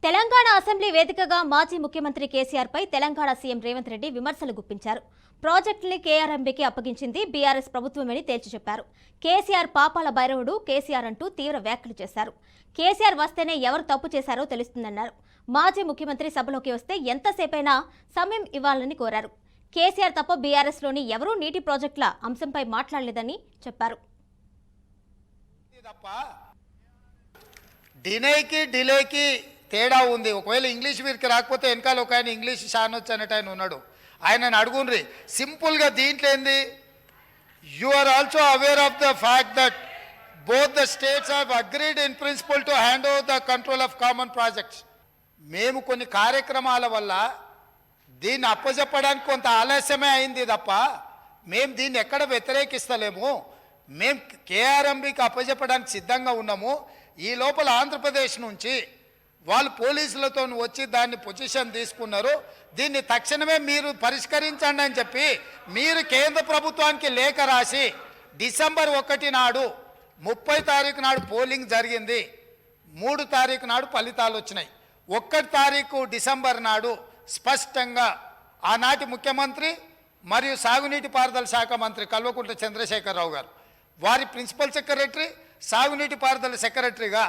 Telangana assembly వేదికగా మాజీ ముఖ్యమంత్రి కేసీఆర్ పై తెలంగాణ సీఎం రేవంత్ రెడ్డి విమర్శలు గుప్పించారు. ప్రాజెక్టుని కేఆర్ఎంబీకి అప్పగించింది బీఆర్ఎస్ ప్రభుత్వమని తేల్చి చెప్పారు. కేసీఆర్ పాపాల భైరవుడు కేసీఆర్ అంటూ తీవ్ర వ్యాఖ్యలు చేశారు. కేసీఆర్ వస్తేనే ఎవరు తప్పు చేశారో తెలుస్తుందన్నారు. మాజీ ముఖ్యమంత్రి సభలోకి వస్తే ఎంతసేపైనా సమయం ఇవ్వాలని కోరారు. కేసీఆర్ తప్ప బీఆర్ఎస్లోని ఎవరూ నీటి ప్రాజెక్టుల అంశంపై మాట్లాడలేదని చెప్పారు. డిలేకి తేడా ఉంది. ఒకవేళ ఇంగ్లీష్ వీరికి రాకపోతే వెనకాల ఒక ఆయన ఇంగ్లీష్ షానొచ్చు అనేట ఆయన ఉన్నాడు, ఆయనను అడుగుండ్రి. సింపుల్గా దీంట్లో ఏంది, you are also aware of the fact that both the states have agreed in principle to hand over the control of common projects. మేము కొన్ని కార్యక్రమాల వల్ల దీన్ని అప్పచెప్పడానికి కొంత ఆలస్యమే అయింది తప్ప మేము దీన్ని ఎక్కడ వ్యతిరేకిస్తలేము. మేము కేఆర్ఎంబీకి అప్పచెప్పడానికి సిద్ధంగా ఉన్నాము. ఈ లోపల ఆంధ్రప్రదేశ్ నుంచి వాళ్ళు పోలీసులతో వచ్చి దాన్ని పొజిషన్ తీసుకున్నారు. దీన్ని తక్షణమే మీరు పరిష్కరించండి అని చెప్పి మీరు కేంద్ర ప్రభుత్వానికి లేఖ రాసి డిసెంబర్ 1 నాడు 30 తారీఖు నాడు పోలింగ్ జరిగింది. 3 తారీఖు నాడు ఫలితాలు వచ్చినాయి. 1 తారీఖు డిసెంబర్ నాడు స్పష్టంగా ఆనాటి ముఖ్యమంత్రి మరియు సాగునీటి పారుదల శాఖ మంత్రి కల్వకుంట్ల చంద్రశేఖరరావు గారు, వారి ప్రిన్సిపల్ సెక్రటరీ, సాగునీటి పారుదల సెక్రటరీగా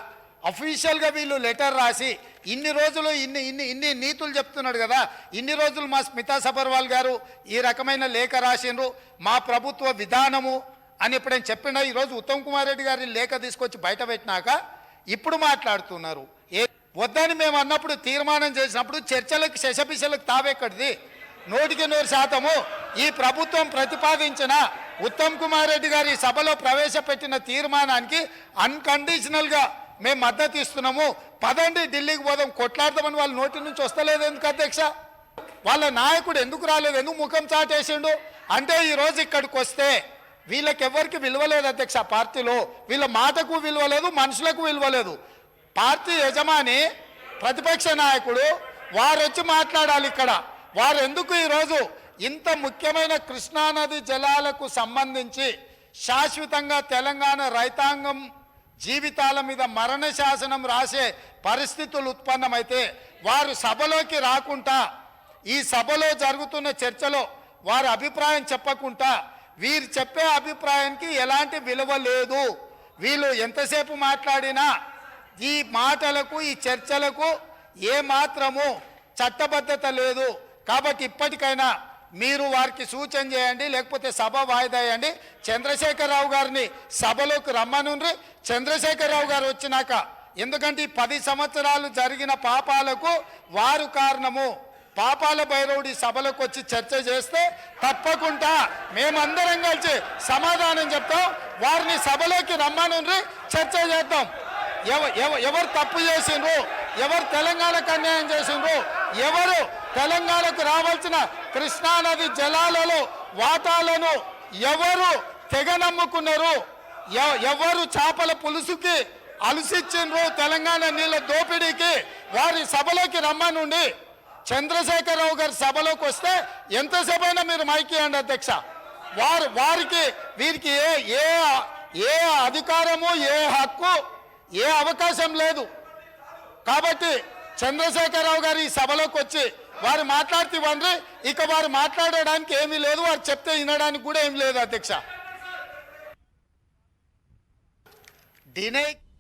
అఫీషియల్గా వీళ్ళు లెటర్ రాసి ఇన్ని రోజులు ఇన్ని నీతులు చెప్తున్నాడు కదా, ఇన్ని రోజులు మా స్మితా సబర్వాల్ గారు ఈ రకమైన లేఖ రాసిండ్రు, మా ప్రభుత్వ విధానము అని ఎప్పుడైనా చెప్పినా ఈరోజు ఉత్తమ్ కుమార్ రెడ్డి గారిని లేఖ తీసుకొచ్చి బయట పెట్టినాక ఇప్పుడు మాట్లాడుతున్నారు. వద్దని మేము అన్నప్పుడు తీర్మానం చేసినప్పుడు చర్చలకు శశపిశలకు తావెక్కడిది? 100% ఈ ప్రభుత్వం ప్రతిపాదించిన ఉత్తమ్ కుమార్ రెడ్డి గారి సభలో ప్రవేశపెట్టిన తీర్మానానికి అన్కండిషనల్గా మేము మద్దతు ఇస్తున్నాము. పదండి ఢిల్లీకి పోదాం, కొట్లాడదామని వాళ్ళ నోటి నుంచి వస్తలేదు ఎందుకు అధ్యక్ష? వాళ్ళ నాయకుడు ఎందుకు రాలేదు, ఎందుకు ముఖం చాటేసిండు అంటే ఈరోజు ఇక్కడికి వస్తే వీళ్ళకి ఎవరికి విలువలేదు అధ్యక్ష. పార్టీలో వీళ్ళ మాటకు విలువలేదు, మనుషులకు విలువలేదు. పార్టీ యజమాని ప్రతిపక్ష నాయకుడు వారు వచ్చి మాట్లాడాలి ఇక్కడ. వారు ఎందుకు ఈరోజు ఇంత ముఖ్యమైన కృష్ణానది జలాలకు సంబంధించి శాశ్వతంగా తెలంగాణ రైతాంగం జీవితాల మీద మరణ శాసనం రాసే పరిస్థితులు ఉత్పన్నమైతే వారు సభలోకి రాకుండా, ఈ సభలో జరుగుతున్న చర్చలో వారి అభిప్రాయం చెప్పకుండా, వీరు చెప్పే అభిప్రాయానికి ఎలాంటి విలువ లేదు. వీళ్ళు ఎంతసేపు మాట్లాడినా ఈ మాటలకు ఈ చర్చలకు ఏమాత్రము చట్టబద్ధత లేదు. కాబట్టి ఇప్పటికైనా మీరు వారికి సూచన చేయండి, లేకపోతే సభ వాయిదా వేయండి. చంద్రశేఖరరావు గారిని సభలోకి రమ్మనుండ్రి. చంద్రశేఖరరావు గారు వచ్చినాక, ఎందుకంటే ఈ 10 సంవత్సరాలు జరిగిన పాపాలకు వారు కారణము. పాపాల భైరవుడి సభలోకి వచ్చి చర్చ చేస్తే తప్పకుండా మేమందరం కలిసి సమాధానం చెప్తాం. వారిని సభలోకి రమ్మనుండ్రి, చర్చ చేద్దాం. ఎవరు తప్పు చేసిండ్రు, ఎవరు తెలంగాణకు అన్యాయం చేసిండ్రు, ఎవరు తెలంగాణకు రావాల్సిన కృష్ణానది జలాలలో వాటాలను ఎవరు తెగనమ్ముకున్నారు, ఎవరు చేపల పులుసుకి అలసిచ్చిండ్రు, తెలంగాణ నీళ్ళ దోపిడీకి, వారి సభలోకి రమ్మనుండి. చంద్రశేఖరరావు గారి సభలోకి వస్తే ఎంతసేపైనా మీరు మైక్ ఇవ్వండి అధ్యక్ష. వారికి వీరికి ఏ అధికారము, ఏ హక్కు, ఏ అవకాశం లేదు. కాబట్టి చంద్రశేఖరరావు గారు ఈ సభలోకి వచ్చి వారు మాట్లాడితే ఇవ్వండి. ఇక వారు మాట్లాడడానికి ఏమీ లేదు, వారు చెప్తే వినడానికి కూడా ఏమీ లేదు అధ్యక్ష.